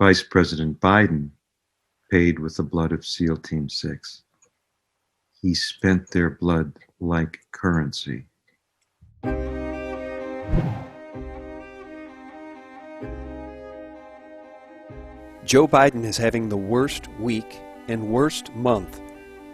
Vice President Biden paid with the blood of SEAL Team 6. He spent their blood like currency. Joe Biden is having the worst week and worst month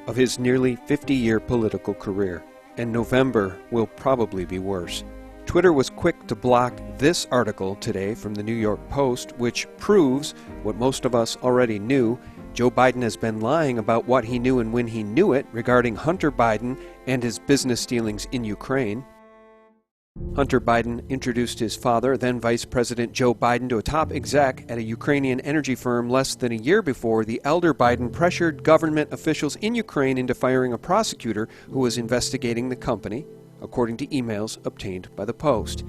of his nearly 50-year political career, and November will probably be worse. Twitter was quick to block this article today from the New York Post, which proves what most of us already knew. Joe Biden has been lying about what he knew and when he knew it regarding Hunter Biden and his business dealings in Ukraine. Hunter Biden introduced his father, then Vice President Joe Biden, to a top exec at a Ukrainian energy firm less than a year before the elder Biden pressured government officials in Ukraine into firing a prosecutor who was investigating the company, according to emails obtained by the Post.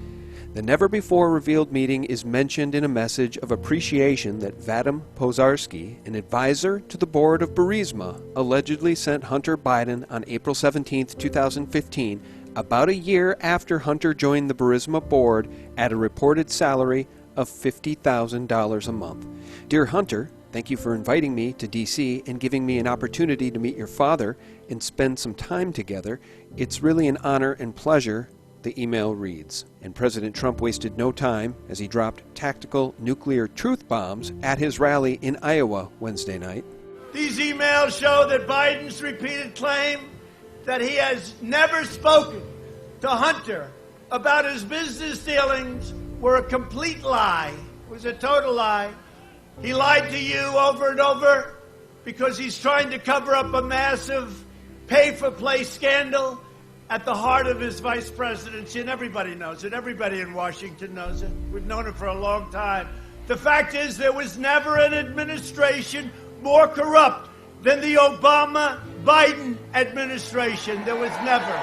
The never-before-revealed meeting is mentioned in a message of appreciation that Vadim Pozharsky, an advisor to the board of Burisma, allegedly sent Hunter Biden on April 17, 2015, about a year after Hunter joined the Burisma board at a reported salary of $50,000 a month. Dear Hunter, thank you for inviting me to D.C. and giving me an opportunity to meet your father and spend some time together. It's really an honor and pleasure, the email reads. And President Trump wasted no time as he dropped tactical nuclear truth bombs at his rally in Iowa Wednesday night. These emails show that Biden's repeated claim that he has never spoken to Hunter about his business dealings were a complete lie. It was a total lie. He lied to you over and over because he's trying to cover up a massive pay-for-play scandal at the heart of his vice presidency, and everybody knows it. Everybody in Washington knows it. We've known it for a long time. The fact is there was never an administration more corrupt than the Obama-Biden administration. There was never.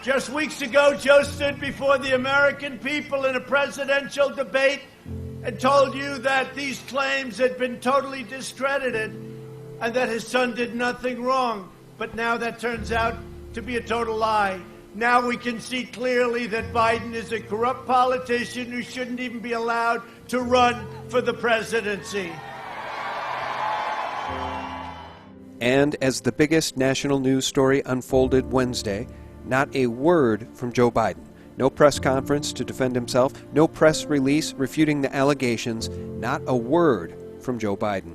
Just weeks ago, Joe stood before the American people in a presidential debate and told you that these claims had been totally discredited and that his son did nothing wrong. But now that turns out to be a total lie. Now we can see clearly that Biden is a corrupt politician who shouldn't even be allowed to run for the presidency. And as the biggest national news story unfolded Wednesday, not a word from Joe Biden. No press conference to defend himself, no press release refuting the allegations, not a word from Joe Biden.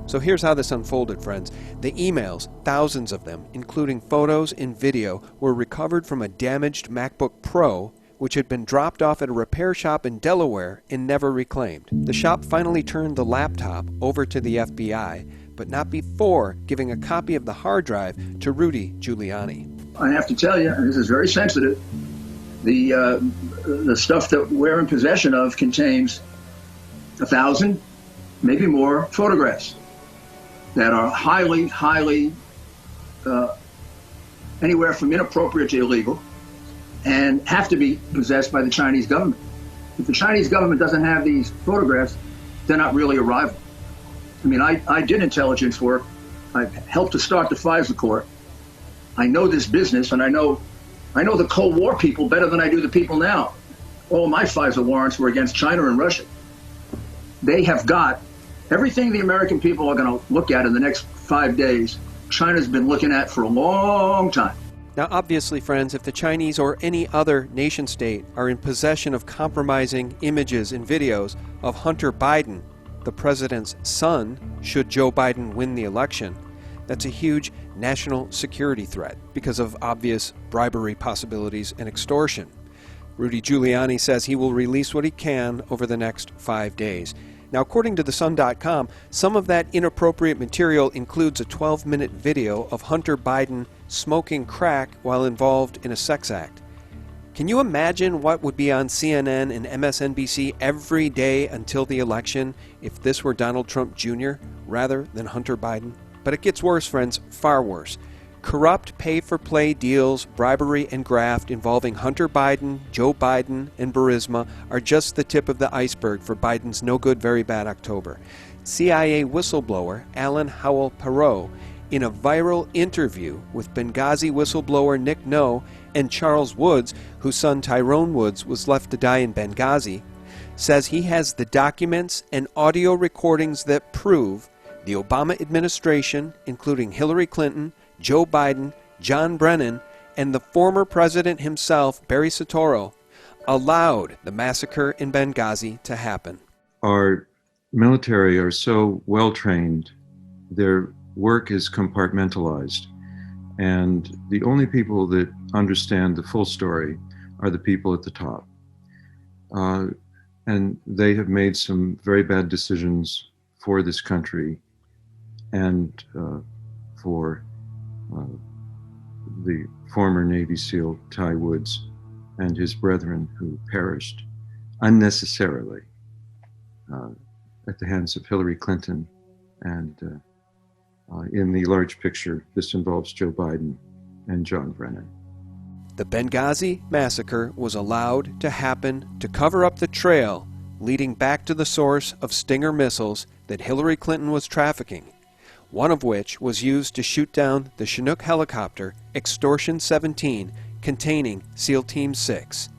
So here's how this unfolded, friends. The emails, thousands of them, including photos and video, were recovered from a damaged MacBook Pro, which had been dropped off at a repair shop in Delaware and never reclaimed. The shop finally turned the laptop over to the FBI, but not before giving a copy of the hard drive to Rudy Giuliani. I have to tell you, and this is very sensitive, the stuff that we're in possession of contains 1,000, maybe more, photographs that are highly, anywhere from inappropriate to illegal, and have to be possessed by the Chinese government. If the Chinese government doesn't have these photographs, they're not really a rival. I mean, I did intelligence work. I helped to start the FISA court. I know this business, and I know the Cold War people better than I do the people now. All my FISA warrants were against China and Russia. They have got everything the American people are going to look at in the next 5 days. China's been looking at for a long time. Now, obviously, friends, if the Chinese or any other nation state are in possession of compromising images and videos of Hunter Biden, the president's son, should Joe Biden win the election, that's a huge national security threat because of obvious bribery possibilities and extortion. Rudy Giuliani says he will release what he can over the next 5 days. Now, according to thesun.com, some of that inappropriate material includes a 12-minute video of Hunter Biden smoking crack while involved in a sex act. Can you imagine what would be on CNN and MSNBC every day until the election if this were Donald Trump Jr. rather than Hunter Biden? But it gets worse, friends, far worse. Corrupt pay-for-play deals, bribery, and graft involving Hunter Biden, Joe Biden, and Burisma are just the tip of the iceberg for Biden's no-good, very bad October. CIA whistleblower Alan Howell-Perot, in a viral interview with Benghazi whistleblower Nick No and Charles Woods, whose son Tyrone Woods was left to die in Benghazi, says he has the documents and audio recordings that prove the Obama administration, including Hillary Clinton, Joe Biden, John Brennan, and the former president himself, Barry Soetoro, allowed the massacre in Benghazi to happen. Our military are so well trained, their work is compartmentalized, and the only people that understand the full story are the people at the top. And they have made some very bad decisions for this country and for the former Navy SEAL Ty Woods and his brethren who perished unnecessarily at the hands of Hillary Clinton. And in the large picture, this involves Joe Biden and John Brennan. The Benghazi massacre was allowed to happen to cover up the trail leading back to the source of Stinger missiles that Hillary Clinton was trafficking, one of which was used to shoot down the Chinook helicopter Extortion 17 containing SEAL Team 6.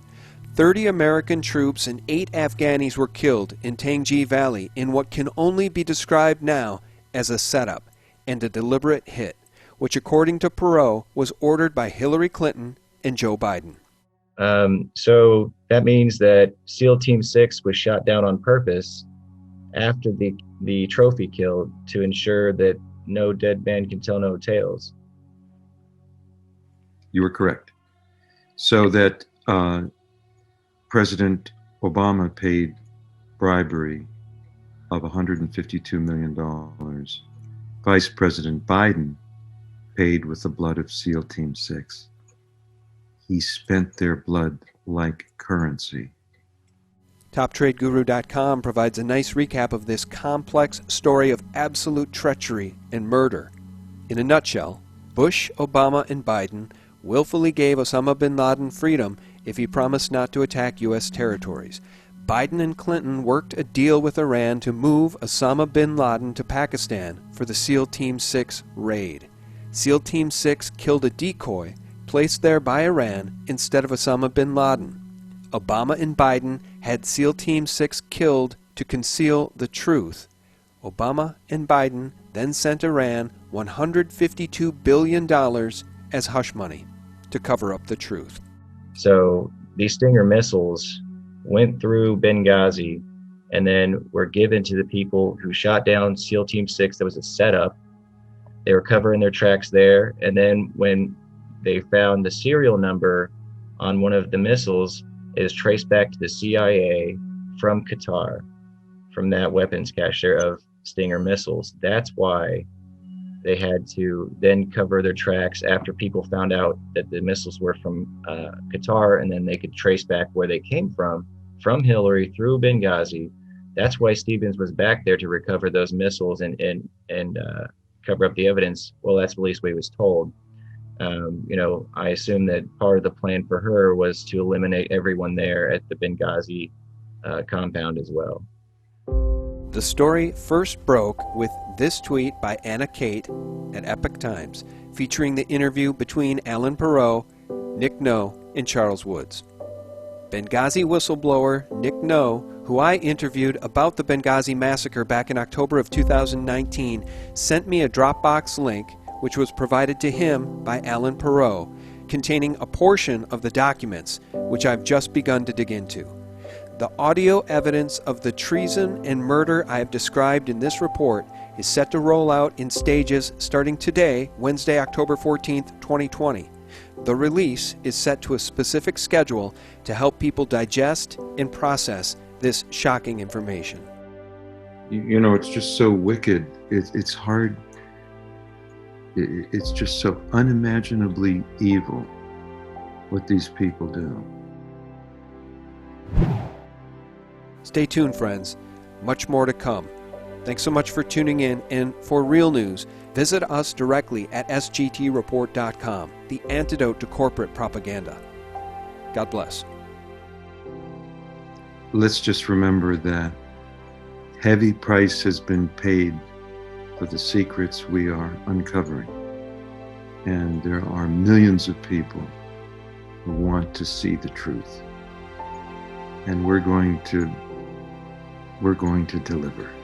30 American troops and 8 Afghanis were killed in Tangji Valley in what can only be described now as a setup and a deliberate hit, which according to Perot was ordered by Hillary Clinton and Joe Biden. So that means that SEAL Team 6 was shot down on purpose after the trophy kill to ensure that no dead man can tell no tales. You were correct. So that President Obama paid bribery of $152 million. Vice President Biden paid with the blood of SEAL Team 6. He spent their blood like currency. TopTradeGuru.com provides a nice recap of this complex story of absolute treachery and murder. In a nutshell, Bush, Obama, and Biden willfully gave Osama bin Laden freedom if he promised not to attack U.S. territories. Biden and Clinton worked a deal with Iran to move Osama bin Laden to Pakistan for the SEAL Team 6 raid. SEAL Team 6 killed a decoy placed there by Iran instead of Osama bin Laden. Obama and Biden had SEAL Team 6 killed to conceal the truth. Obama and Biden then sent Iran $152 billion as hush money to cover up the truth. So these Stinger missiles went through Benghazi and then were given to the people who shot down SEAL Team 6. That was a setup. They were covering their tracks there. And then when they found the serial number on one of the missiles, it is traced back to the CIA from Qatar, from that weapons cache of Stinger missiles. That's why they had to then cover their tracks after people found out that the missiles were from Qatar, and then they could trace back where they came from Hillary through Benghazi. That's why Stevens was back there to recover those missiles and cover up the evidence. Well, that's at least what he was told. I assume that part of the plan for her was to eliminate everyone there at the Benghazi compound as well. The story first broke with this tweet by Anna Kate at Epoch Times, featuring the interview between Alan Perot, Nick Noe, and Charles Woods. Benghazi whistleblower Nick Noe, who I interviewed about the Benghazi massacre back in October of 2019, sent me a Dropbox link which was provided to him by Alan Perot, containing a portion of the documents, which I've just begun to dig into. The audio evidence of the treason and murder I have described in this report is set to roll out in stages starting today, Wednesday, October 14th, 2020. The release is set to a specific schedule to help people digest and process this shocking information. It's just so wicked. It's hard. It's just so unimaginably evil what these people do. Stay tuned, friends. Much more to come. Thanks so much for tuning in, and for real news, visit us directly at sgtreport.com, the antidote to corporate propaganda. God bless. Let's just remember that heavy price has been paid for the secrets we are uncovering. And there are millions of people who want to see the truth. and we're going to deliver.